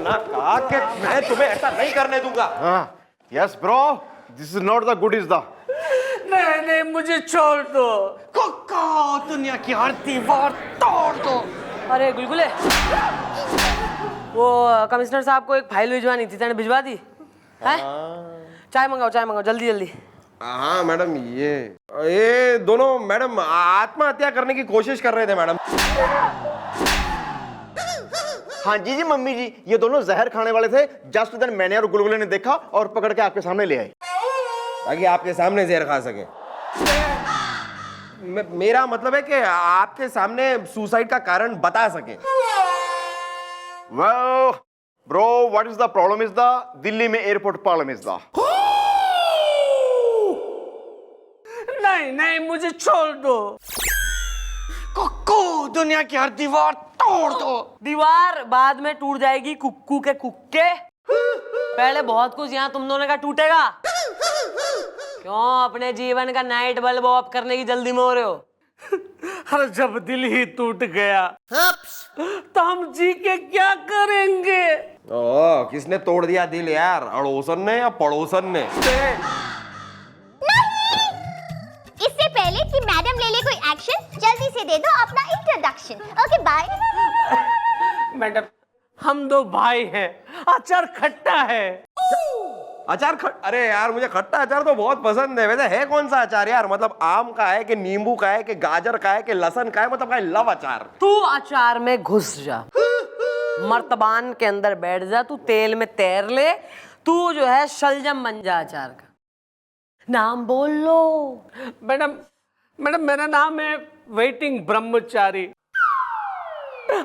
मना कहा कि मैं तुम्हें ऐसा नहीं करने दूंगा। Yes bro, this is not the good is the. नहीं नहीं, मुझे छोड़ दो। कोको दुनिया की हर दीवार तोड़ दो। अरे गुलगुले, वो कमिश्नर साहब को एक फाइल भिजवानी थी, तेने भिजवा दी है? चाय मंगाओ जल्दी जल्दी। हाँ मैडम, ये दोनों मैडम आत्महत्या करने की कोशिश कर रहे थे मैडम। हाँ जी मम्मी जी, ये दोनों जहर खाने वाले थे। जस्ट देन मैंने और गुलगुले ने देखा और पकड़ के आपके सामने ले आए, ताकि आपके सामने जहर खा सके। मेरा मतलब है कि आपके सामने सुसाइड का कारण बता सके। Well bro, what is the problem is the Delhi में एयरपोर्ट प्रॉब्लम इज द। नहीं नहीं, मुझे छोड़ दो। कोको दुनिया की हर दीवार तोड़ दो। दीवार बाद में टूट जाएगी, कुक्कू के कुक्के। पहले बहुत कुछ यहाँ तुम दोनों का टूटेगा। क्यों अपने जीवन का नाइट बल्ब ऑफ करने की जल्दी में हो रहे हो? अरे जब दिल ही टूट गया तो हम जी के क्या करेंगे? किसने तोड़ दिया दिल यार, अड़ोसन ने या पड़ोसन ने? इससे पहले कि मैडम ले ले कोई एक्शन, जल्दी से दे दो अपना इंट्रोडक्शन। Okay bye. मैडम, हम दो भाई हैं, अचार खट्टा है। अचार अरे यार, मुझे खट्टा अचार तो बहुत पसंद है। वैसे है कौन सा अचार यार? मतलब आम का है कि नींबू का है कि गाजर का है कि लहसुन का है? मतलब आई लव अचार। तू अचार में घुस जा, मर्तबान के अंदर बैठ जा, तू तेल में तैर ले, तू जो है शलजम बन जा अचार का। नाम बोल लो। मैडम मेरा नाम है वेटिंग ब्रह्मचारी।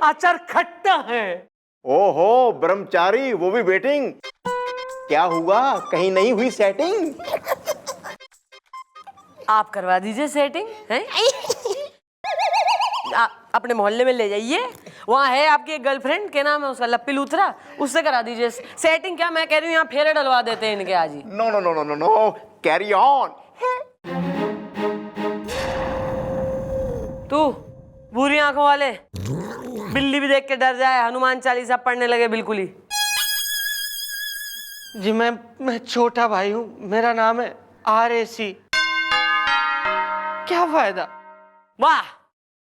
अचार खट्टा है। ओहो ब्रह्मचारी, वो भी वेटिंग। क्या हुआ, कहीं नहीं हुई सेटिंग? आप करवा दीजिए सेटिंग है? अपने मोहल्ले में ले जाइए, वहाँ है आपकी एक गर्लफ्रेंड, क्या नाम है उसका, लप्पी लूथरा, उससे करा दीजिए सेटिंग। क्या मैं कह रही हूँ, यहाँ फेरे डलवा देते हैं इनके आज ही। No no no no no no, carry on. तू बुरी आंखों वाले, बिल्ली भी देख के डर जाए, हनुमान चालीसा पढ़ने लगे बिल्कुल ही। जी मैं छोटा भाई हूँ, मेरा नाम है RAC। क्या फायदा? वाह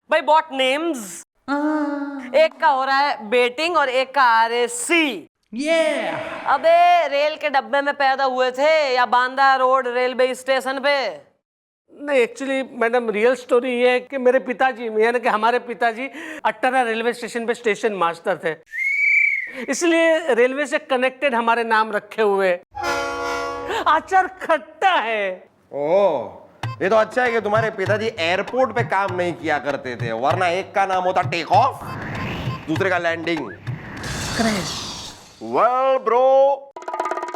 भाई, बहुत नेम्स। एक का हो रहा है बेटिंग और एक का RAC। अबे रेल के डब्बे में पैदा हुए थे या बांदा रोड रेलवे स्टेशन पे? नहीं, एक्चुअली मैडम रियल स्टोरी ये है कि मेरे पिताजी, यानी कि हमारे पिताजी अट्टारा रेलवे स्टेशन पे स्टेशन मास्टर थे, इसलिए रेलवे से कनेक्टेड हमारे नाम रखे हुए। अचार खट्टा है। ओह, ये तो अच्छा है कि तुम्हारे पिताजी एयरपोर्ट पे काम नहीं किया करते थे, वरना एक का नाम होता टेक ऑफ, दूसरे का landing. Well bro,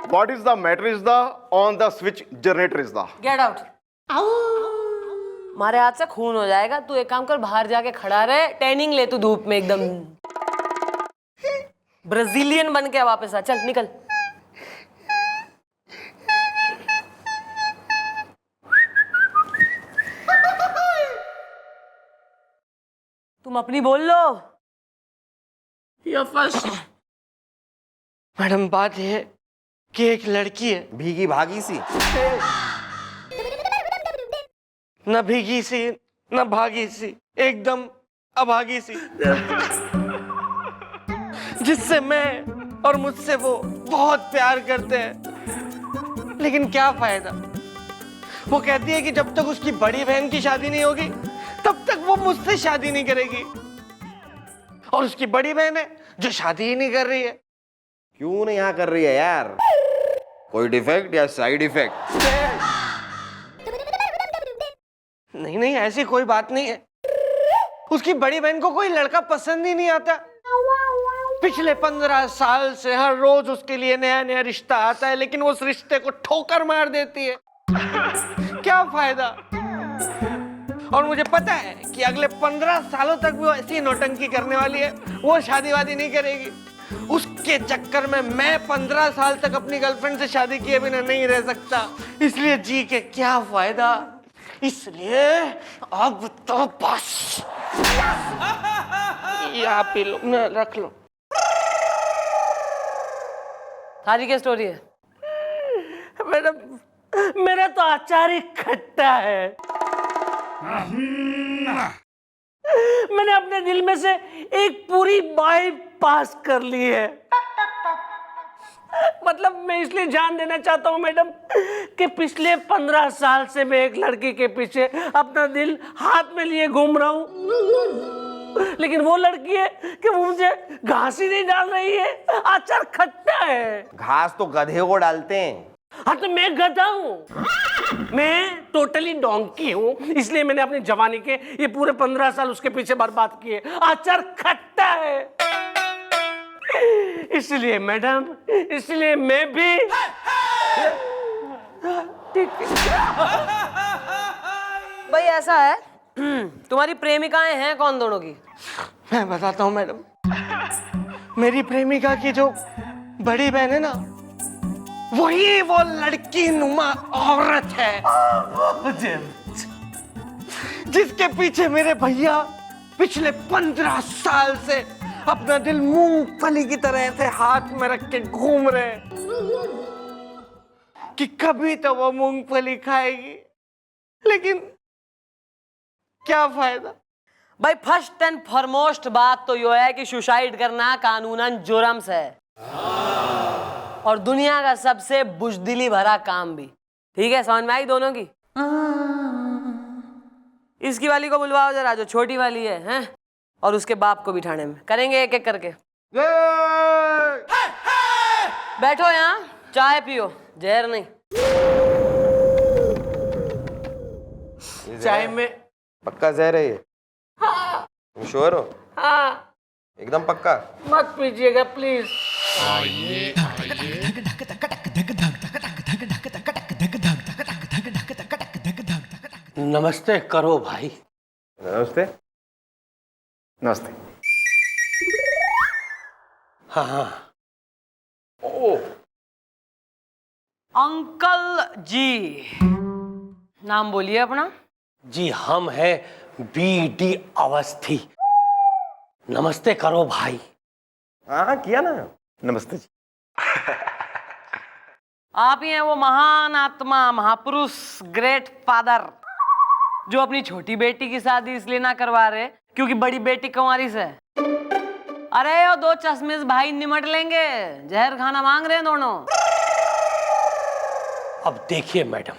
what is the matter is the on the switch generator is the. Get out. हमारे हाथ से खून हो जाएगा। तू एक काम कर, बाहर जाके खड़ा रहे, टैनिंग ले तू धूप में, एकदम ब्राजीलियन बन के वापस आ। चल निकल। तुम अपनी बोल लो। या फर्स्ट मैडम, बात ये है कि एक लड़की है, भीगी भागी सी। न भीगी सी न भागी सी, एकदम अभागी सी, जिससे मैं और मुझसे वो बहुत प्यार करते हैं। लेकिन क्या फायदा? वो कहती है कि जब तक उसकी बड़ी बहन की शादी नहीं होगी तब तक वो मुझसे शादी नहीं करेगी, और उसकी बड़ी बहन है जो शादी ही नहीं कर रही है। क्यों नहीं यहाँ कर रही है यार? कोई डिफेक्ट या साइड इफेक्ट? नहीं, ऐसी कोई बात नहीं है। उसकी बड़ी बहन को कोई लड़का पसंद ही नहीं आता। पिछले 15 साल से हर रोज उसके लिए नया नया रिश्ता आता है, लेकिन वो उस रिश्ते को ठोकर मार देती है। क्या फायदा? और मुझे पता है कि अगले 15 सालों तक वो ऐसी नौटंकी करने वाली है, वो शादी वादी नहीं करेगी। उसके चक्कर में मैं 15 साल तक अपनी गर्लफ्रेंड से शादी किए बिना नहीं रह सकता, इसलिए जी के क्या फायदा? इसलिए अब तो बस यहाँ पी लो, रख लो। थारी क्या स्टोरी है? मैडम मेरा तो अचार ही खट्टा है। मैंने अपने दिल में से एक पूरी बाईपास कर ली है। मतलब मैं इसलिए जान देना चाहता हूँ मैडम कि पिछले 15 साल से मैं एक लड़की के पीछे अपना दिल हाथ में लिए घूम रहा हूँ, लेकिन वो लड़की है कि वो मुझे घास ही नहीं डाल रही है, अचार खट्टा है। घास तो गधे को डालते हैं। हाँ तो मैं गधा हूँ, मैं टोटली डोंकी हूँ, इसलिए मैंने अपनी जवानी के ये पूरे 15 साल उसके पीछे बर्बाद किए। अचार खट्टा है, इसलिए मैडम, इसलिए मैं भी ठीक है। भाई ऐसा है, तुम्हारी प्रेमिकाएं हैं कौन दोनों की? मैं बताता हूँ मैडम, मेरी प्रेमिका की जो बड़ी बहन है ना, वही वो लड़की नुमा औरत है जिसके पीछे मेरे भैया पिछले 15 साल से अपना दिल मूंगफली की तरह ऐसे हाथ में रख के घूम रहे कि कभी तो वो मूंगफली खाएगी, लेकिन क्या फायदा। भाई फर्स्ट एंड फॉरमोस्ट बात तो यो है कि सुसाइड करना कानूनन जुर्म है और दुनिया का सबसे बुजदिली भरा काम भी। ठीक है, समझ में आई दोनों की? इसकी वाली को बुलवाओ जरा, जो छोटी वाली है, हैं? और उसके बाप को भी ठाणे में करेंगे एक एक करके। बैठो यहाँ, चाय पियो, जहर नहीं। चाय में पक्का जहर है ये? हाँ, तुम श्योर हो? हाँ, एकदम पक्का? मत पीजिएगा प्लीज। नमस्ते करो भाई। नमस्ते। नमस्ते। हाँ हाँ। ओ अंकल जी, नाम बोलिए अपना। जी हम हैं BD अवस्थी। नमस्ते करो भाई। हाँ किया ना। नमस्ते जी। आप ही हैं वो महान आत्मा, महापुरुष, ग्रेट फादर, जो अपनी छोटी बेटी की शादी इसलिए ना करवा रहे क्योंकि बड़ी बेटी कुंवारी से। अरे वो 2 चश्मिश भाई निमट लेंगे, जहर खाना मांग रहे हैं दोनों। अब देखिए मैडम,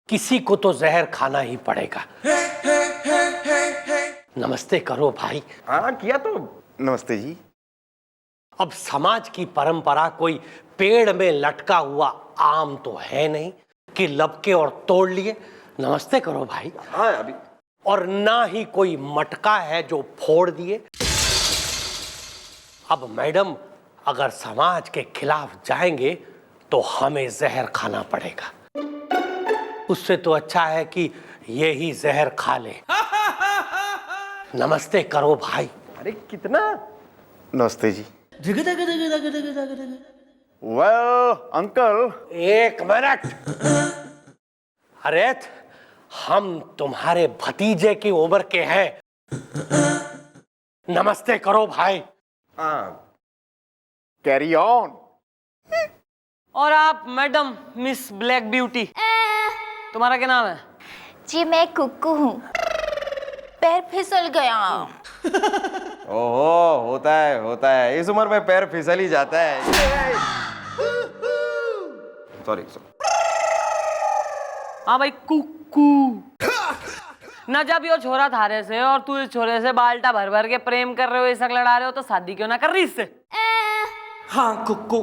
किसी को तो जहर खाना ही पड़ेगा। नमस्ते करो भाई। हाँ किया तो। नमस्ते जी। अब समाज की परंपरा कोई पेड़ में लटका हुआ आम तो है नहीं कि लपके और तोड़ लिए। नमस्ते करो भाई। हाँ अभी। और ना ही कोई मटका है जो फोड़ दिए। अब मैडम, अगर समाज के खिलाफ जाएंगे तो हमें जहर खाना पड़ेगा। उससे तो अच्छा है कि ये ही जहर खा ले। नमस्ते करो भाई। अरे कितना? नमस्ते जी। Well uncle. एक मिनट। अरे हम तुम्हारे भतीजे की उम्र के हैं। नमस्ते करो भाई। हाँ। Carry on. और आप मैडम मिस ब्लैक ब्यूटी, तुम्हारा क्या नाम है? जी मैं कुक्कू हूँ, पैर फिसल गया। ओहो, होता है इस उम्र में पैर फिसल ही जाता है। सॉरी। हाँ भाई कुक्कू। न जब यो छोरा थारे से और तू इस छोरे से बाल्टा भर भर के प्रेम कर रहे हो, इसक लड़ा रहे हो, तो शादी क्यों ना कर रही इससे? हाँ कुक्कू,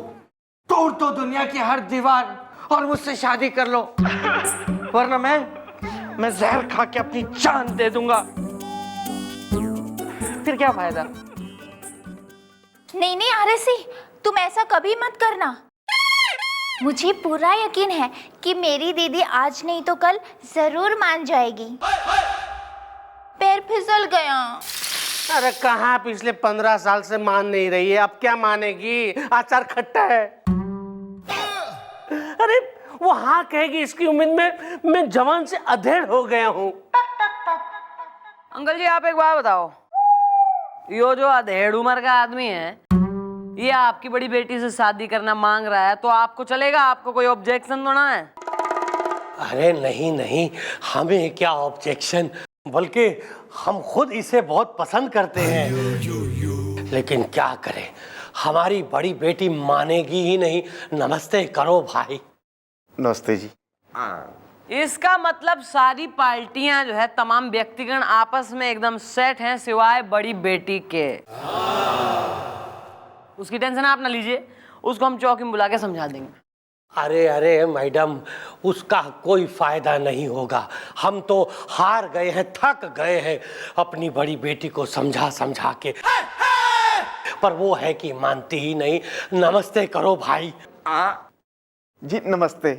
तोड़ दो दुनिया की हर दीवार और मुझसे शादी कर लो, वरना मैं जहर खा के अपनी जान दे दूंगा। फिर क्या फायदा? नहीं नहीं आरसी, तुम ऐसा कभी मत करना। मुझे पूरा यकीन है कि मेरी दीदी आज नहीं तो कल जरूर मान जाएगी। पैर फिसल गया। अरे कहाँ, पिछले 15 साल से मान नहीं रही है, अब क्या मानेगी? अचार खट्टा है। अरे वो हाँ कहेगी, इसकी उम्मीद में मैं जवान से अधेड़ हो गया हूँ। अंकल जी आप एक बात बताओ, यो जो अधेड़ उम्र का आदमी है, ये आपकी बड़ी बेटी से शादी करना मांग रहा है तो आपको चलेगा? आपको कोई ऑब्जेक्शन तो ना है? अरे नहीं नहीं, हमें क्या ऑब्जेक्शन, बल्कि हम खुद इसे बहुत पसंद करते हैं। लेकिन क्या करें, हमारी बड़ी बेटी मानेगी ही नहीं। नमस्ते करो भाई। नमस्ते जी। इसका मतलब सारी पार्टियां जो है, तमाम व्यक्तिगण आपस में एकदम सेट हैं सिवाय बड़ी बेटी के। उसकी टेंशन आप ना लीजिए, उसको हम चौकी में बुला के समझा देंगे। अरे अरे मैडम, उसका कोई फायदा नहीं होगा। हम तो हार गए हैं, थक गए हैं अपनी बड़ी बेटी को समझा समझा के, पर वो है कि मानती ही नहीं। नमस्ते करो भाई। जी नमस्ते।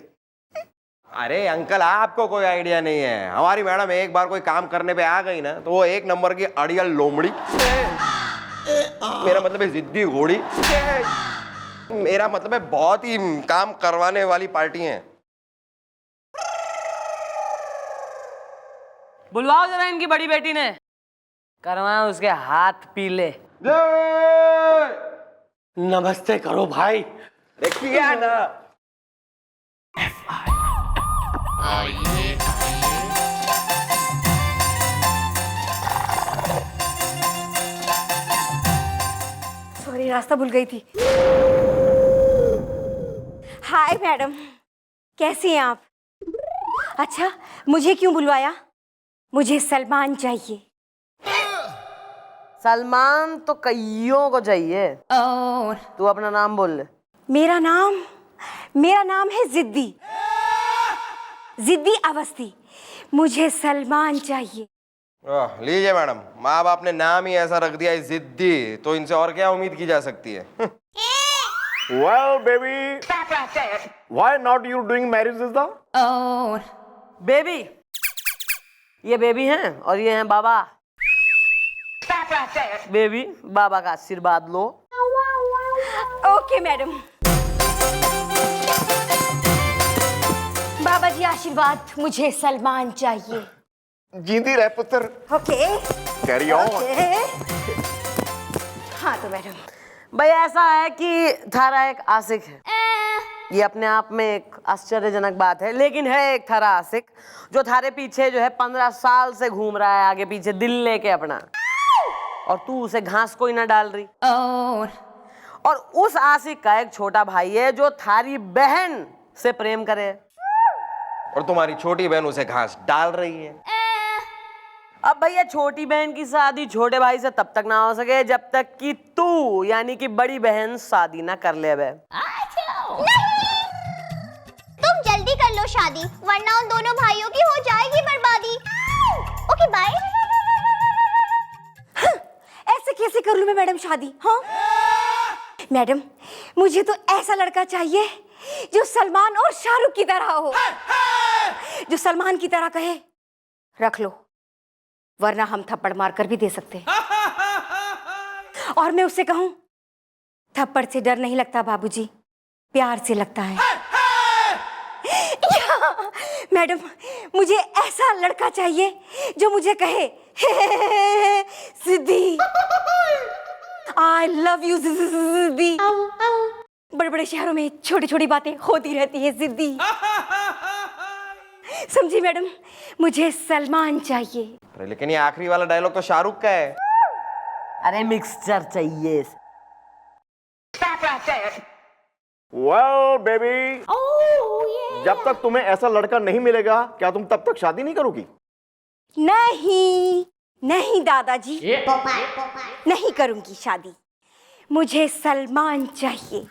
अरे अंकल, आपको कोई आइडिया नहीं है। हमारी मैडम एक बार कोई काम करने पे आ गई ना तो वो एक नंबर की अड़ियल लोमड़ी, मेरा मतलब है जिद्दी घोड़ी, मेरा मतलब है बहुत ही काम करवाने वाली पार्टी है। बुलवाओ जरा इनकी बड़ी बेटी ने, करवाओ उसके हाथ पीले। नमस्ते करो भाई। देखिए ना, सॉरी, रास्ता भूल गई थी। हाय मैडम, कैसी हैं आप? अच्छा, मुझे क्यों बुलवाया? मुझे सलमान चाहिए। सलमान तो कईयों को चाहिए। तू अपना नाम बोल ले। मेरा नाम है जिद्दी, जिद्दी अवस्थी। मुझे सलमान चाहिए। लीजिए मैडम, माँ बाप ने नाम ही ऐसा रख दिया है जिद्दी, तो इनसे और क्या उम्मीद की जा सकती है। Well, baby, why not you doing marriage is the? Baby, ये बेबी हैं और ये हैं बाबा। बेबी, बाबा का आशीर्वाद लो। Okay madam. बाबा जी आशीर्वाद, मुझे सलमान चाहिए। जींदी रह पुत्र। ओके। Carry on. हाँ तो मैडम, भाई ऐसा है कि थारा एक आशिक है, ये अपने आप में एक आश्चर्यजनक बात है, लेकिन है एक थारा आशिक जो थारे पीछे जो है 15 साल से घूम रहा है आगे पीछे दिल लेके अपना, और तू उसे घास कोई ना डाल रही। और उस आशिक का एक छोटा भाई है जो थारी बहन से प्रेम करे, और तुम्हारी छोटी बहन उसे घास डाल रही है। अब भैया छोटी बहन की शादी छोटे भाई से तब तक ना हो सके जब तक कि तू यानी कि बड़ी बहन शादी ना कर ले। तुम जल्दी कर लो शादी, वरना उन दोनों भाइयों की हो जाएगी बर्बादी। Okay bye. ऐसे कैसे कर लूं मैं मैडम शादी? हाँ मैडम, मुझे तो ऐसा लड़का चाहिए जो सलमान और शाहरुख की तरह हो, जो सलमान की तरह कहे रख लो, वरना हम थप्पड़ मारकर भी दे सकते हैं। और मैं उससे कहूं, थप्पड़ से डर नहीं लगता बाबूजी, प्यार से लगता है। मैडम, मुझे ऐसा लड़का चाहिए जो मुझे कहे सिद्धि, आई लव यू सिद्धि। बड़े बड़े शहरों में छोटी छोटी बातें होती रहती है सिद्धि, समझी मैडम? मुझे सलमान चाहिए। अरे लेकिन ये आखिरी वाला डायलॉग तो शाहरुख का है। अरे मिक्सचर चाहिए। Well, baby, जब तक तुम्हें ऐसा लड़का नहीं मिलेगा, क्या तुम तब तक शादी नहीं करोगी? नहीं नहीं दादाजी, नहीं करूंगी शादी। मुझे सलमान चाहिए।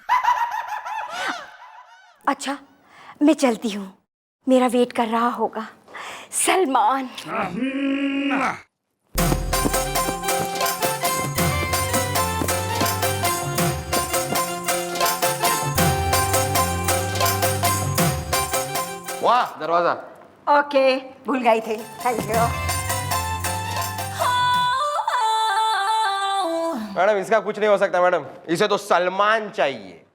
अच्छा, मैं चलती हूँ, मेरा वेट कर रहा होगा सलमान। वाह, दरवाजा। ओके, भूल गई थी, थैंक यू। मैडम इसका कुछ नहीं हो सकता मैडम, इसे तो सलमान चाहिए।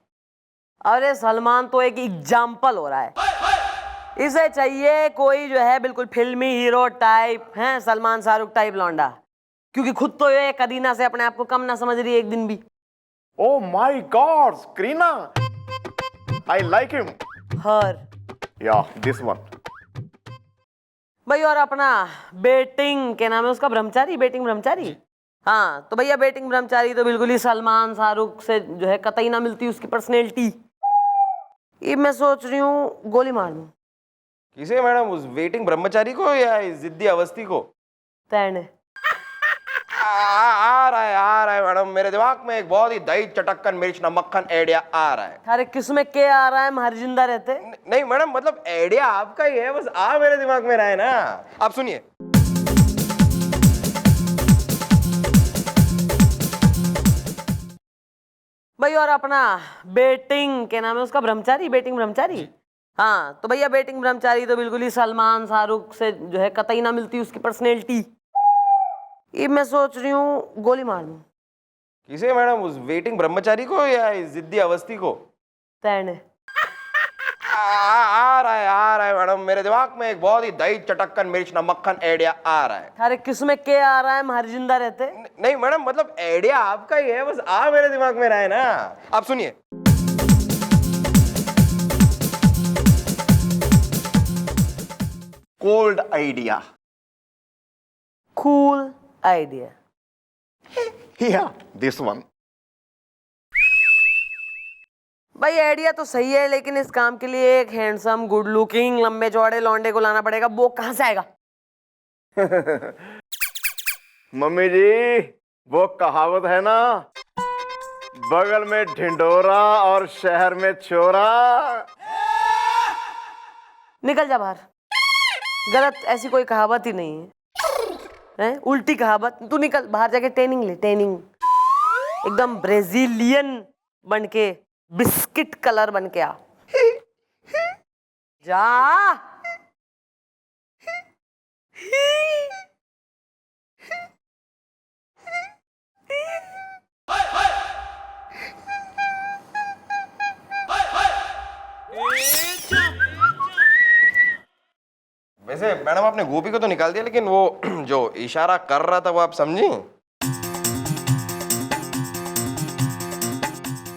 अरे सलमान तो एक एग्जाम्पल हो रहा है, इसे चाहिए कोई जो है बिल्कुल फिल्मी हीरो टाइप है, सलमान शाहरुख टाइप लौंडा, क्योंकि खुद तो ये कदीना से अपने आप को कम ना समझ रही एक दिन भी। Oh my God, Karina. I like him. Her Yeah, this one. भाई और अपना बेटिंग के नाम है उसका ब्रह्मचारी, बेटिंग ब्रह्मचारी। हाँ तो भैया बेटिंग ब्रह्मचारी तो बिल्कुल ही सलमान शाहरुख से जो है कतई ना मिलती उसकी पर्सनैलिटी। ये मैं सोच रही हूँ गोली मार दूं। किसे मैडम, उस वेटिंग ब्रह्मचारी को या इस जिद्दी अवस्थी को? तैने आ रहा है मैडम, मेरे दिमाग में एक बहुत ही दही चटक्कन मिर्च नमक्खन आइडिया आ रहा है। अरे किसमें क्या आ रहा है, हम हर जिंदा रहते। नहीं मैडम, मतलब आइडिया आपका ही है, बस आ मेरे दिमाग में रहा है ना। आप सुनिए। भाई और अपना बेटिंग के नाम है उसका ब्रह्मचारी, बेटिंग ब्रह्मचारी। हाँ तो भैया बेटिंग ब्रह्मचारी तो बिल्कुल ही सलमान शाहरुख से जो है कतई ना मिलती उसकी पर्सनैलिटी। ये मैं सोच रही हूँ गोली मार दूं। किसे मैडम, उस वेटिंग ब्रह्मचारी को या इस जिद्दी अवस्थी को? तैने आ रहा है मैडम, मेरे दिमाग में एक बहुत ही दही चटक्कन मिर्च नमक्खन आइडिया आ रहा है। अरे किसमें क्या आ रहा है, हम हर जिंदा रहते। नहीं मैडम, मतलब आइडिया आपका ही है, बस आ मेरे दिमाग में रहा है ना। आप सुनिए। Cold idea. Cool idea. Yeah, this one. भाई आइडिया तो सही है, लेकिन इस काम के लिए एक हैंडसम गुड लुकिंग लंबे चौड़े लौंडे को लाना पड़ेगा। वो कहां से आएगा? मम्मी जी, वो कहावत है ना, बगल में ढिंडोरा और शहर में चोरा। निकल जा बाहर। गलत, ऐसी कोई कहावत ही नहीं है, उल्टी कहावत। तू निकल बाहर, जाके ट्रेनिंग ले, ट्रेनिंग। एकदम ब्राजीलियन बन के, बिस्किट कलर बन के आ। जा। वैसे मैडम आपने गोपी को तो निकाल दिया, लेकिन वो जो इशारा कर रहा था वो आप समझी?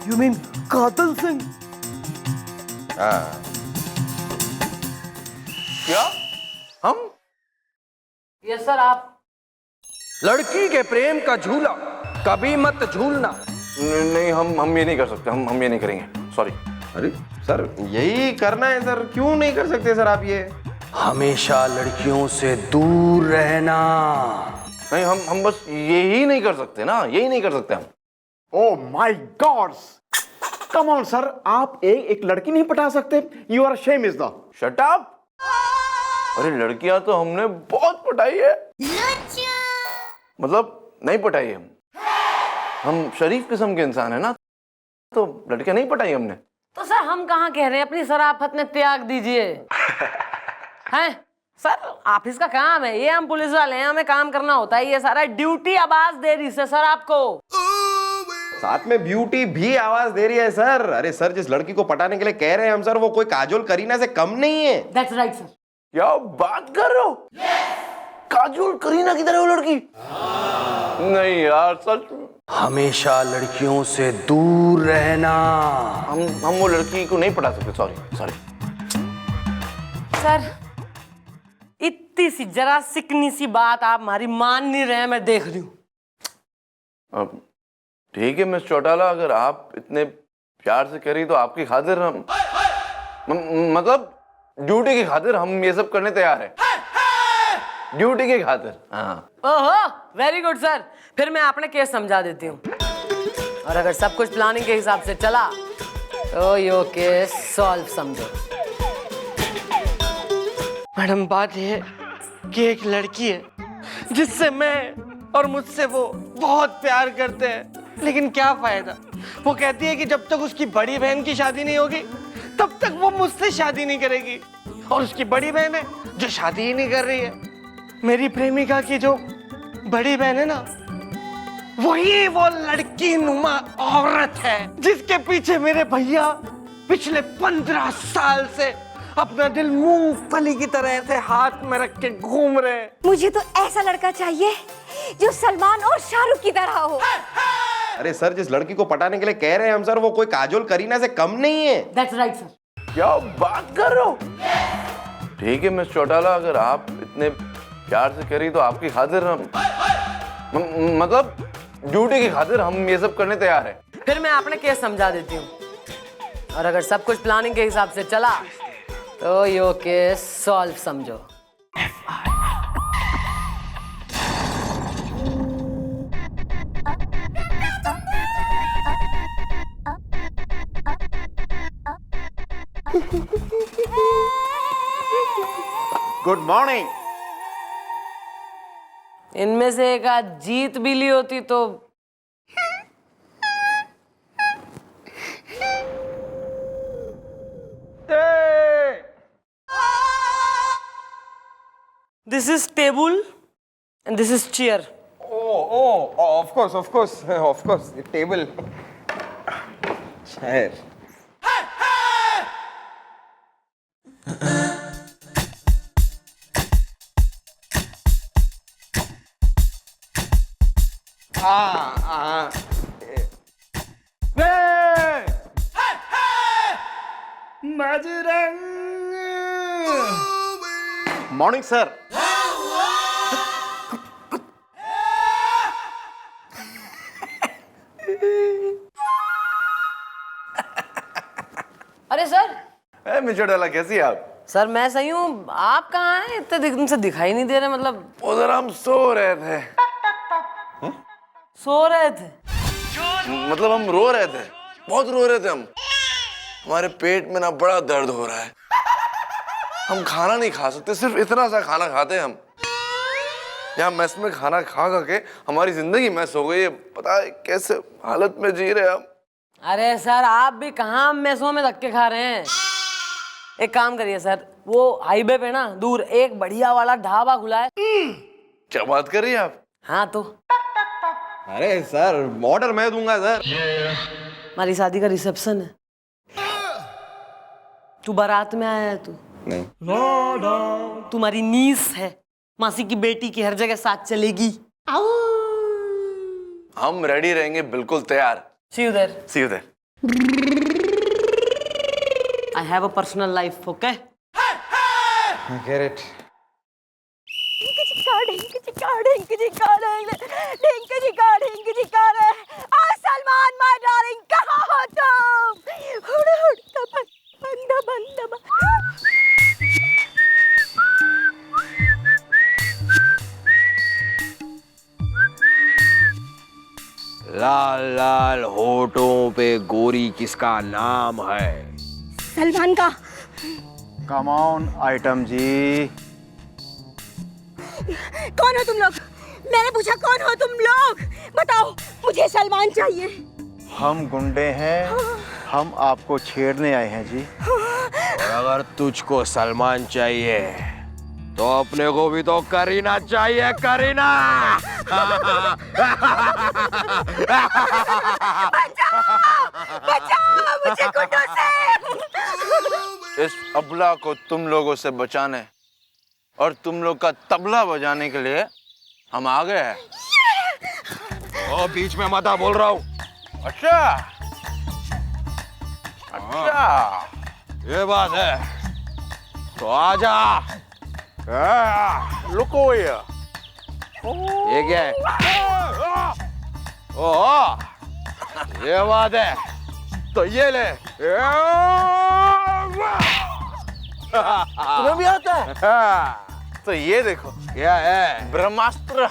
यू मीन कातल सिंह? हाँ। क्या? हम? Yes sir. आप लड़की के प्रेम का झूला कभी मत झूलना। नहीं, हम ये नहीं कर सकते, हम ये नहीं करेंगे, सॉरी। अरे सर, यही करना है सर, क्यों नहीं कर सकते सर आप ये? हमेशा लड़कियों से दूर रहना। नहीं, हम बस यही नहीं कर सकते ना, यही नहीं कर सकते हम। Oh my god, come on sir, आप एक लड़की नहीं पटा सकते? You are shame is the. Shut up. अरे लड़कियां तो हमने बहुत पटाई है, मतलब नहीं पटाई है। हम शरीफ किस्म के इंसान है ना, तो लड़कियां नहीं पटाई हमने। तो सर हम कहाँ कह रहे हैं, अपनी शराफत में त्याग दीजिए। हैं सर, ऑफिस का काम है ये, हम पुलिस वाले हैं, हमें काम करना होता है, ये सारा ड्यूटी आवाज दे रही है सर आपको। साथ में ब्यूटी भी आवाज दे रही है सर। अरे सर, जिस लड़की को पटाने के लिए कह रहे हैं हम सर, वो कोई काजोल करीना से कम नहीं है। That's right sir. क्या बात कर रहे हो? काजोल करीना की तरह वो लड़की? नहीं यार, सच। हमेशा लड़कियों से दूर रहना। हम वो लड़की को नहीं पटा सकते, सॉरी। सर इतनी सी जरा सिकनी सी बात आप हमारी मान नहीं रहे हैं, मैं देख रही हूं। ठीक है मिस चौटाला, अगर आप इतने प्यार से करी तो आपकी खातिर हम मतलब ड्यूटी की खातिर हम ये सब करने तैयार हैं, ड्यूटी की खातिर। हाँ। ओहो वेरी गुड सर, फिर मैं आपने केस समझा देती हूँ, और अगर सब कुछ प्लानिंग के हिसाब से चला तो यो केस सॉल्व समझो। मैडम बात ये है कि एक लड़की है जिससे मैं और मुझसे वो बहुत प्यार करते हैं, लेकिन क्या फायदा। वो कहती है कि जब तक उसकी बड़ी बहन की शादी नहीं होगी तब तक वो मुझसे शादी नहीं करेगी, और उसकी बड़ी बहन है जो शादी ही नहीं कर रही है। मेरी प्रेमिका की जो बड़ी बहन है ना, वही वो लड़की नुमा औरत है जिसके पीछे मेरे भैया पिछले 15 साल से अपना दिल मूंगफली की तरह ऐसे हाथ में रख के घूम रहे हैं। मुझे तो ऐसा लड़का चाहिए जो सलमान और शाहरुख की तरह हो, अरे सर, जिस लड़की को पटाने के लिए कह रहे हैं हम सर, वो कोई काजोल करीना से कम नहीं है। That's right sir. क्या बात कर रहे हो? ठीक है मिस चौटाला, अगर आप इतने प्यार से करी तो आपकी खातिर हम मतलब ड्यूटी की खातिर हम ये सब करने तैयार हैं। फिर मैं अपने केस समझा देती हूँ, और अगर सब कुछ प्लानिंग के हिसाब से चला तो यो केस सॉल्व समझो। Good morning. इनमें से एक आध जीत भी ली होती तो this is table and this is chair. Of course table chair. Morning sir. अरे सर। मिस चौटाला कैसी हैं आप? सर मैं सही हूँ, आप कहाँ हैं? इतने दिन से दिखाई नहीं दे रहे। मतलब उधर हम सो रहे थे। सो रहे थे? मतलब हम रो रहे थे, बहुत रो रहे थे हम। हमारे पेट में ना बड़ा दर्द हो रहा है, हम खाना नहीं खा सकते, सिर्फ इतना सा खाना खाते हैं हम। यहाँ मेस में खाना खा खा के हमारी जिंदगी मेस हो गई है। पता है कैसे हालत में जी रहे हम। अरे सर, आप भी कहाँ मैसों में धक्के खा रहे हैं? एक काम करिए सर, वो हाईवे पे ना दूर एक बढ़िया वाला ढाबा खुला है। क्या बात कर रही हैं आप? हाँ तो अरे सर, ऑर्डर मैं दूंगा सर। हमारी शादी का रिसेप्शन है, तू बारात में आया है। तू नहीं, तुम्हारी नीस है, मासी की बेटी की हर जगह साथ चलेगी। हम रेडी रहेंगे, बिल्कुल तैयार। See you there. See you there. I have a personal life, okay? get it. Salman my darling, कहाँ हो तुम? हुड़ हुड़ दबन दबन दबन। लाल लाल होठों पे गोरी किसका नाम है? सलमान का। कम ऑन आइटम जी। कौन हो तुम लोग? मैंने पूछा कौन हो तुम लोग? बताओ, मुझे सलमान चाहिए। हम गुंडे हैं, हम आपको छेड़ने आए हैं जी। और अगर तुझको सलमान चाहिए तो अपने को भी तो करीना चाहिए, करीना। बचाओ मुझे गुंडों से। इस अबला को तुम लोगों से बचाने और तुम लोग का तबला बजाने के लिए हम आ गए हैं। ओ, बीच में मत आ, बोल रहा हूँ। अच्छा अच्छा, ये बात है तो आजा। रुको भैया। ये क्या है? ओह, ये बात है तो ये ले। तुम्हें भी आता है? तो ये देखो, क्या है? ब्रह्मास्त्र।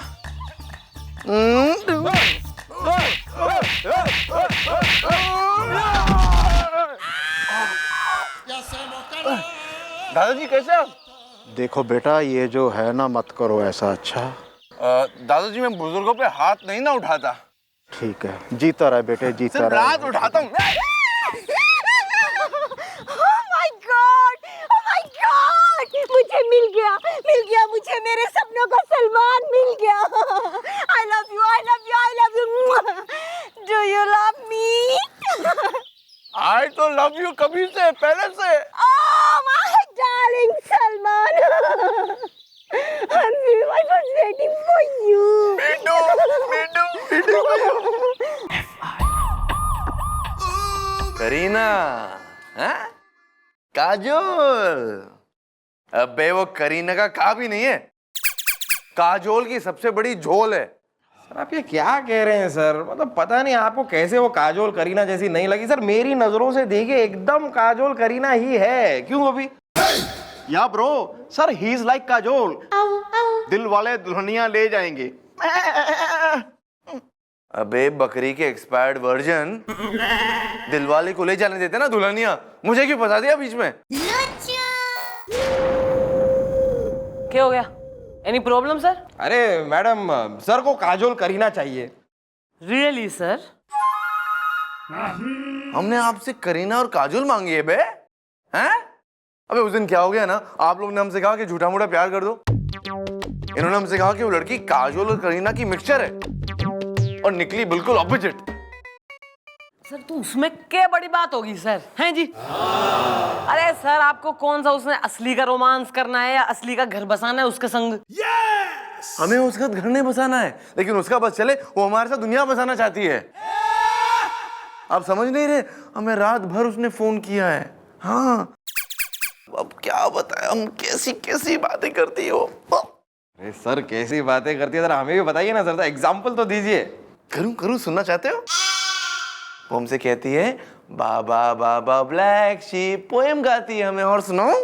दादाजी कैसे आप? देखो बेटा, ये जो है ना, मत करो ऐसा। अच्छा दादाजी, मैं बुजुर्गों पे हाथ नहीं ना उठाता। ठीक है, जीता रहे बेटे, जीता सिर्फ रहे। हाथ उठाता हूँ। मुझे मिल गया मुझे मेरे सपनों का सलमान मिल गया। I love you, I love you, I love you. Do you love me? I तो love you कभी से, पहले से। Oh my darling Salman. I was waiting for you. Me too. Kareena, हैं? काजोल। अबे वो करीना का का भी नहीं है, काजोल की सबसे बड़ी झोल है। सर आप ये क्या कह रहे हैं सर? मतलब पता नहीं आपको कैसे वो काजोल करीना जैसी नहीं लगी सर। मेरी नजरों से देखिए एकदम काजोल करीना ही है। क्यों अभी? या bro sir, he is like Kajol. दिल वाले दुल्हनिया ले जाएंगे। अबे बकरी के एक्सपायर्ड वर्जन दिलवाले को ले जाने देते ना दुल्हनिया, मुझे क्यों बता दिया बीच में? क्या हो गया? Any problem sir? अरे मैडम, सर को काजोल करीना चाहिए। Really sir? हमने आपसे करीना और काजोल मांगी है बे, हैं? अबे उस दिन क्या हो गया ना, आप लोग ने हमसे कहा कि झूठा मूठा प्यार कर दो, इन्होंने हमसे कहा कि वो लड़की काजोल और करीना की मिक्सचर है, और निकली बिल्कुल ऑपोजिट। सर तो उसमें क्या बड़ी बात होगी सर, हैं जी? अरे सर आपको कौन सा उसने असली का रोमांस करना है या असली का घर बसाना है उसके संग? हमें उसका घर नहीं बसाना है, लेकिन उसका बस चले, वो हमारे साथ दुनिया बसाना चाहती है। आप समझ नहीं रहे, हमें रात भर उसने फोन किया है। हाँ, अब क्या बताएं हम, कैसी कैसी बातें करती है वो। अरे सर कैसी बातें करती है, जरा हमें भी बताइए ना सर, एग्जाम्पल तो दीजिए। करूं करूं, सुनना चाहते हो? वो हमसे कहती है बाबा बाबा ब्लैक शीप, पोएम गाती है हमें। और सुनाओ?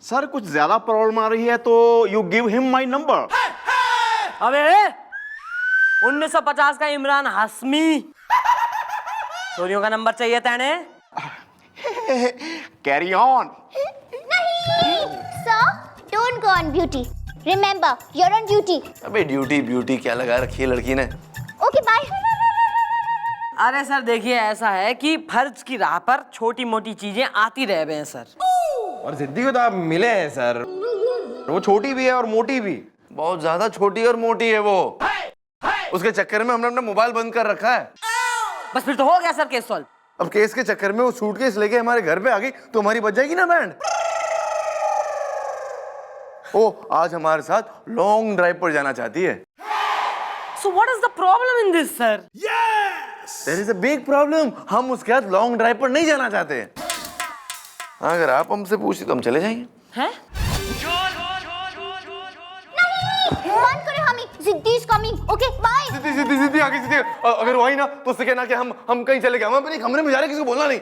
सर कुछ ज्यादा प्रॉब्लम आ रही है तो you give him my number. अबे 1950 का इमरान हाशमी, चोरियों का नंबर चाहिए तेने? Carry on. Sir, don't go on duty. Remember, you're on duty. अबे ड्यूटी ब्यूटी क्या लगा रखी है लड़की ने। Okay, bye. अरे सर देखिए, ऐसा है कि फर्ज की राह पर छोटी मोटी चीजें आती रह गए हैं सर। और जिद्दी को तो आप मिले हैं सर, वो छोटी भी है और मोटी भी। बहुत ज्यादा छोटी और मोटी है वो, उसके चक्कर में हमने अपना मोबाइल बंद कर रखा है। बस फिर तो हो गया सर केस सॉल्व। अब केस के चक्कर में वो सूटकेस लेके हमारे घर पे आ गई तो हमारी बच जाएगी ना बैंड। वो आज हमारे साथ लॉन्ग ड्राइव पर जाना चाहती है। So what is the problem in this sir? There is a big problem. हम उसके साथ लॉन्ग ड्राइव पर नहीं जाना चाहते। अगर आप हमसे पूछते तो हम चले जाएंगे। हैं? Run करे हमी. Ziddhi is coming. Okay, bye. सीधी सीधी सीधी आगे सीधी, अगर वो आई ना तो उससे कहना कि हम कहीं चले गए, हम अपने कमरे में जा रहे, किसी को बोलना नहीं।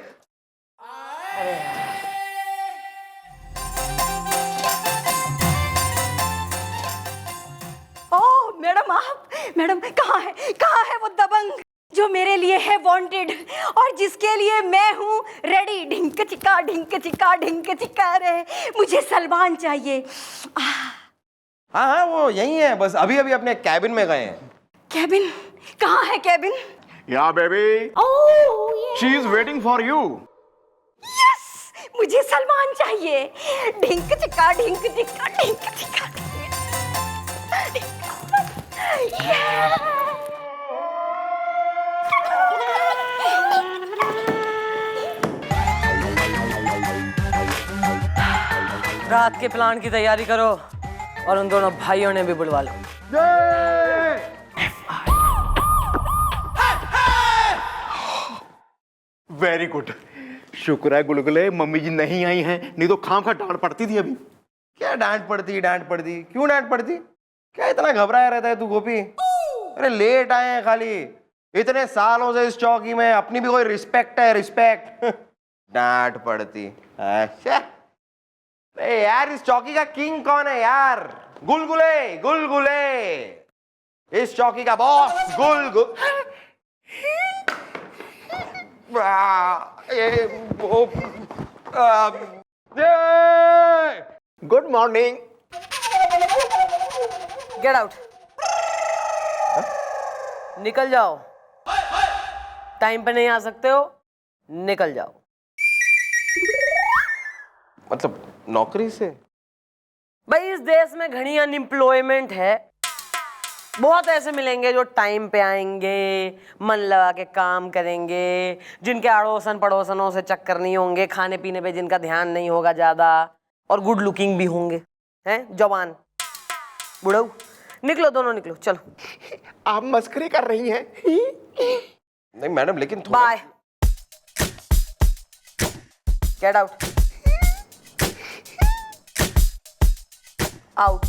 ओह मैडम, आप मैडम कहाँ है वो दबंग जो मेरे लिए है वांटेड और जिसके लिए मैं हूँ रेडी? ढिंक चिका ढिंक चिका ढिंक चिका रे, मुझे सलमान चाहिए। हाँ हाँ वो यही है, बस अभी अभी अपने कैबिन में गए हैं। कैबिन? कहाँ है कैबिन? या baby, oh she is waiting for you. Yes, मुझे सलमान चाहिए। ढिंक चिका ढिंक चिका ढिंक चिका। रात के प्लान की तैयारी करो और उन दोनों भाइयों ने भी बुलवा लो। वेरी गुड, शुक्र है गुलगुले मम्मी जी नहीं आई हैं, नहीं तो खाम खा डांट पड़ती थी अभी। क्या डांट पड़ती? क्यों डांट पड़ती? क्या इतना घबराया रहता है तू गोपी? अरे लेट आए हैं खाली, इतने सालों से इस चौकी में, अपनी भी कोई रिस्पेक्ट है? रिस्पेक्ट डांट पड़ती? अच्छा अरे यार, इस चौकी का किंग कौन है यार? गुलगुले, गुलगुले, इस चौकी का बॉस गुलगुल। Good morning. गेट आउट, निकल जाओ। टाइम पे नहीं आ सकते हो, निकल जाओ। मतलब नौकरी से? भाई इस देश में घनी अनएम्प्लॉयमेंट है, बहुत ऐसे मिलेंगे जो टाइम पे आएंगे, मन लगा के काम करेंगे, जिनके अड़ोसन पड़ोसनों से चक्कर नहीं होंगे, खाने पीने पे जिनका ध्यान नहीं होगा ज्यादा, और गुड लुकिंग भी होंगे, हैं जवान बुढ़ऊ। निकलो दोनों, निकलो चलो। आप मस्करी कर रही हैं। नहीं मैडम, लेकिन थोड़ा... बाय। Get out. आउट।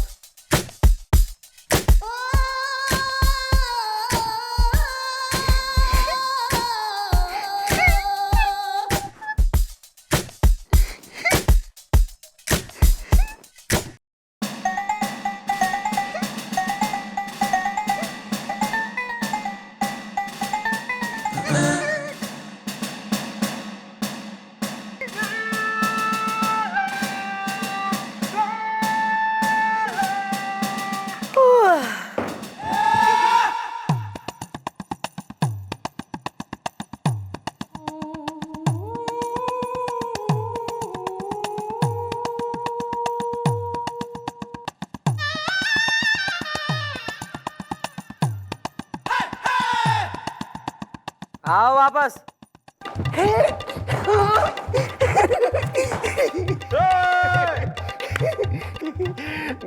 आओ वापस।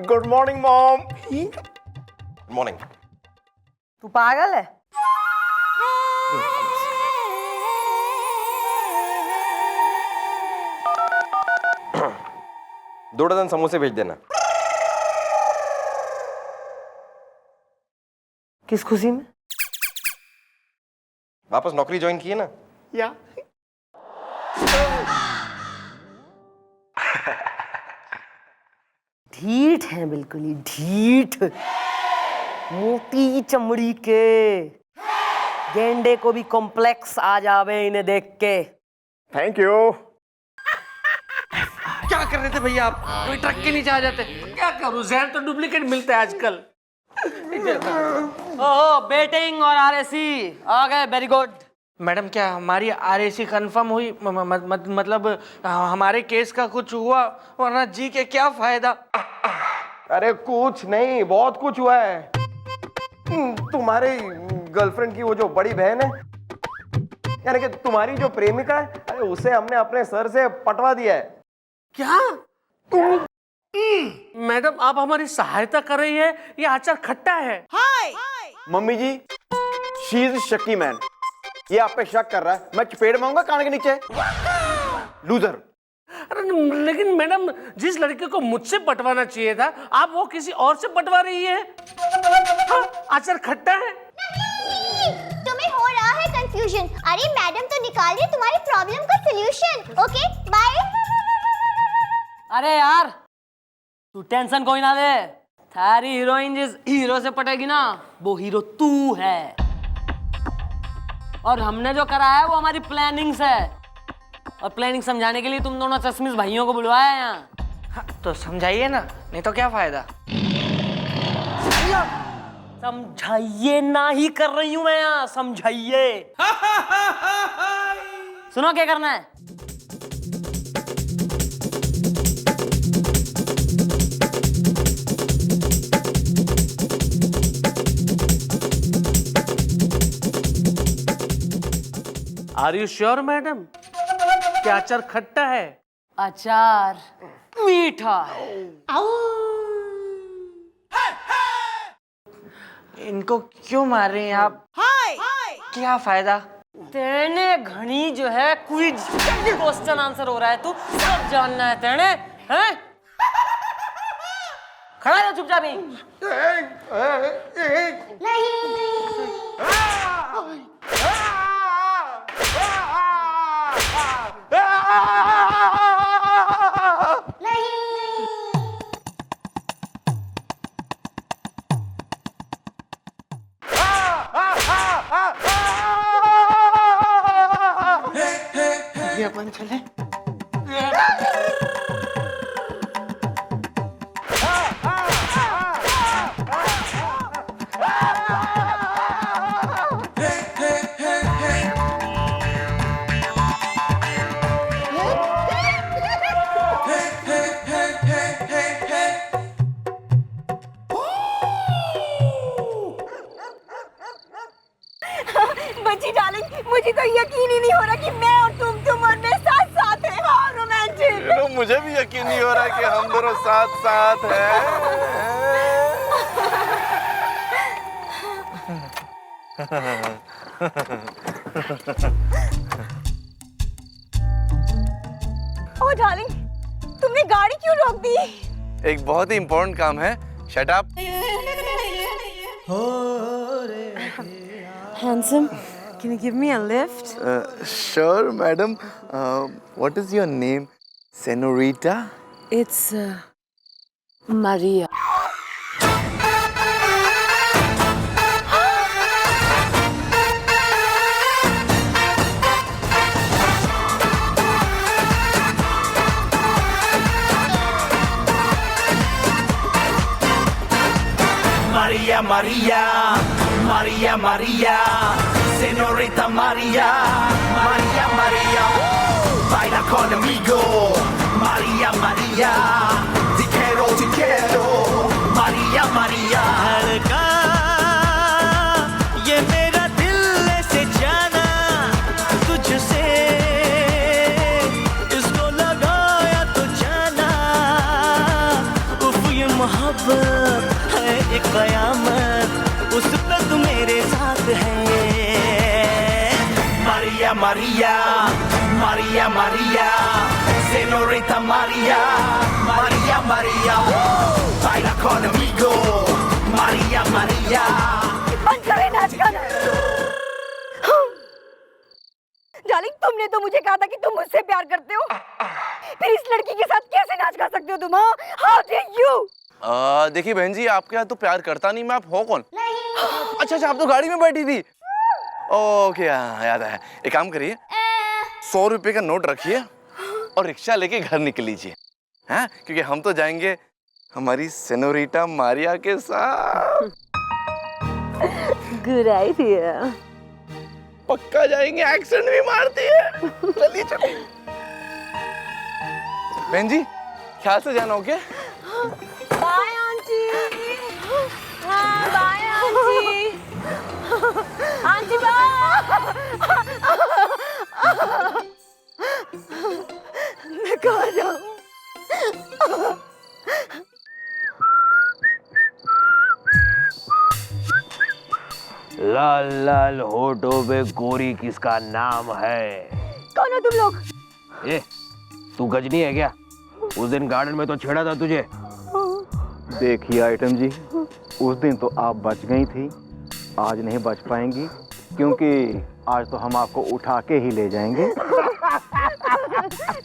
Good morning mom. Good morning. तू पागल है? दो डजन समोसे भेज देना। किस खुशी में? वापस नौकरी ज्वाइन की है ना? या ढीठ हैं, बिल्कुल ही ढीठ, मोटी चमड़ी के। गेंडे को भी कॉम्प्लेक्स आ जावे इन्हें देख के। Thank you. क्या कर रहे थे भैया आप? कोई ट्रक के नीचे आ जाते। क्या करूं, जहर तो डुप्लीकेट मिलता है आजकल। ओहो, बेटिंग और आरएसी आ गए, वेरी गुड। मैडम क्या हमारी आरएसी कंफर्म हुई? मतलब हमारे केस का कुछ हुआ? वरना जी के क्या फायदा। अरे कुछ नहीं, बहुत कुछ हुआ है। तुम्हारी गर्लफ्रेंड की वो जो बड़ी बहन है, यानी कि तुम्हारी जो प्रेमिका है, अरे उसे हमने अपने सर से पटवा दिया है। क्या? मैडम आप हमारी सहायता कर रही है? ये अचार खट्टा है। मम्मी जी, शी इज शक्की मैन। ये आप पे शक कर रहा है। मैं चपेट मारूंगा कान के नीचे। लूजर। अरे लेकिन मैडम, जिस लड़के को मुझसे पटवाना चाहिए था, आप वो किसी और से पटवा रही है। हाँ, अचार खट्टा है। तुम्हें हो रहा है कंफ्यूजन। अरे मैडम तो निकाल रही है तुम्हारी प्रॉब्लम का सॉल्यूशन। Okay bye. अरे यार, तू टेंशन कोई ना ले। थारी हीरोइन जिस हीरो से पटेगी ना, वो हीरो तू है। और हमने जो करा है वो हमारी प्लानिंग से है। और प्लानिंग समझाने के लिए तुम दोनों चश्मिश भाइयों को बुलवाया है यहाँ। हाँ, तो समझाइए ना, नहीं तो क्या फायदा। समझाइए ना ही कर रही हूं मैं यहाँ, समझाइए। सुनो क्या करना है। Are you sure madam? क्या अचार खट्टा है? अचार मीठा है। इनको क्यों मार रहे हैं आप? क्या फायदा? तेने घनी जो है क्विज क्वेश्चन आंसर हो रहा है, तू सब जानना है तेने, हैं? खड़ा रहो चुपचाप ही। ये अपन चले। बच्ची डार्लिंग, मुझे तो यकीन ही नहीं हो रहा कि मैं और तुम और मैं साथ साथ हैं। हाँ, रोमांटिक। तो मुझे भी यकीन नहीं हो रहा है कि हम दोनों साथ साथ हैं। हुआ डार्लिंग? तुमने गाड़ी क्यों रोक दी? एक बहुत ही इम्पोर्टेंट काम है। Shut up. Handsome, can you give me a lift? Sure, madam. What is your name, Senorita? It's Maria. Maria, Maria, Maria, Maria, Senorita Maria, Maria, Maria, baila conmigo, Maria, Maria, te quiero, Maria, Maria. धड़का ये मेरा दिल से जाना तुझसे, इसको लगाया तो जाना, उफ ये मोहब्बत है एक कयामत, उस पे तू मेरे साथ है। Maria, Maria, Maria, Maria, Senorita Maria, Maria, Maria, baila conmigo, Maria, Maria. बंद करें नाच गाना। डार्लिंग, तुमने तो मुझे कहा था कि तुम मुझसे प्यार करते हो, फिर इस लड़की के साथ कैसे नाच गा सकते हो तुम? How dare you? देखिए बहन जी, आपके यहाँ तो प्यार करता नहीं मैं, आप हो कौन? अच्छा अच्छा, आप तो गाड़ी में बैठी थी। ओके, याद आया। एक काम करिए, 100 रुपए का नोट रखिए और रिक्शा लेके घर निकल लीजिए, हैं? क्योंकि हम तो जाएंगे हमारी सेनोरिटा मारिया के साथ। Good idea. पक्का जाएंगे, एक्सेंट भी मारती है। चलिए चलिए। बहन जी, ख्याल से जाना, ओके? Bye aunty. हाँ, बाय आंटी। Aunty bye. मैं कहाँ जाऊँ? लाल लाल होठों पे गोरी किसका नाम है? कौन हो तुम लोग? ए, तू गजनी है क्या? उस दिन गार्डन में तो छेड़ा था तुझे। देखिए आइटम जी, उस दिन तो आप बच गई थी, आज नहीं बच पाएंगी, क्योंकि आज तो हम आपको उठा के ही ले जाएंगे।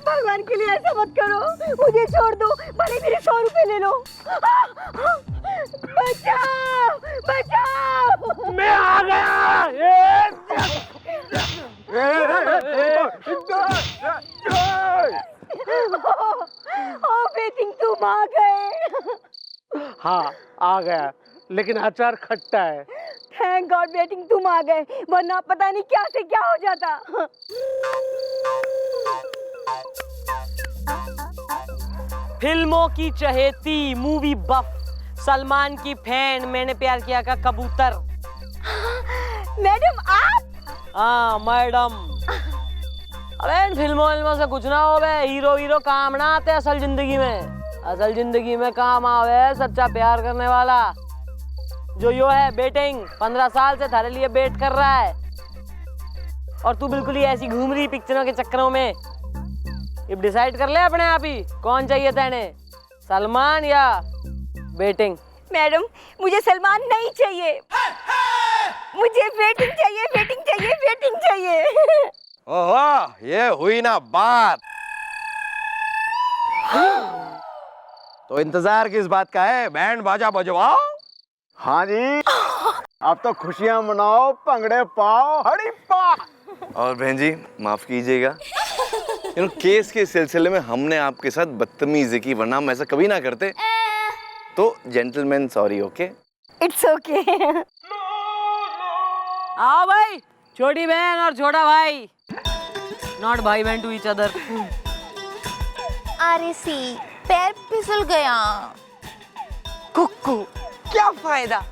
भगवान के लिए ऐसा मत करो, मुझे छोड़ दो, भले मेरे 100 रुपए ले लो। बचाओ, बचाओ! मैं आ गया। ओ बेटिंग, तुम आ गए। हाँ, आ गया, लेकिन अचार खट्टा है। थैंक गॉड बेटिंग, तुम आ गए, वरना पता नहीं क्या से क्या हो जाता। फिल्मों की चहेती, मूवी बफ, सलमान की फैन, मैंने प्यार किया का कबूतर। मैडम आप? हाँ मैडम। अबे इन फिल्मों से कुछ ना हो बे, हीरो हीरो काम ना आते असल जिंदगी में। असल जिंदगी में काम आवे सच्चा प्यार करने वाला, जो यो है बेटिंग 15 साल से थारे लिए वेट कर रहा है, और तू बिल्कुल ही ऐसी घूम रही पिक्चरों के चक्करों में। अब डिसाइड कर ले अपने आप ही, कौन चाहिए तेने, सलमान या बेटिंग? मैडम, मुझे सलमान नहीं चाहिए, मुझे वेटिंग चाहिए, वेटिंग चाहिए, वेटिंग चाहिए। ओहो, ये हुई ना बात। तो इंतजार किस बात का है? बैंड बाजा बजवाओ। हाँ जी, अब तो खुशियां मनाओ, पंगड़े पाओ, हड़ी पा। और बहन जी माफ कीजिएगा, केस के सिलसिले में हमने आपके साथ बदतमीजी की, वरना हम ऐसा कभी ना करते। तो gentleman sorry, okay? It's okay. आओ भाई, छोटी बहन और छोटा भाई, नॉट भाई बहन टू ईच अदर। अरे सी, पैर फिसल गया। कुक्कू, क्या फायदा?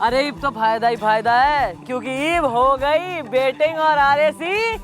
अरे इब तो फायदा ही फायदा है, क्योंकि इब हो गई बेटिंग और आरएसी।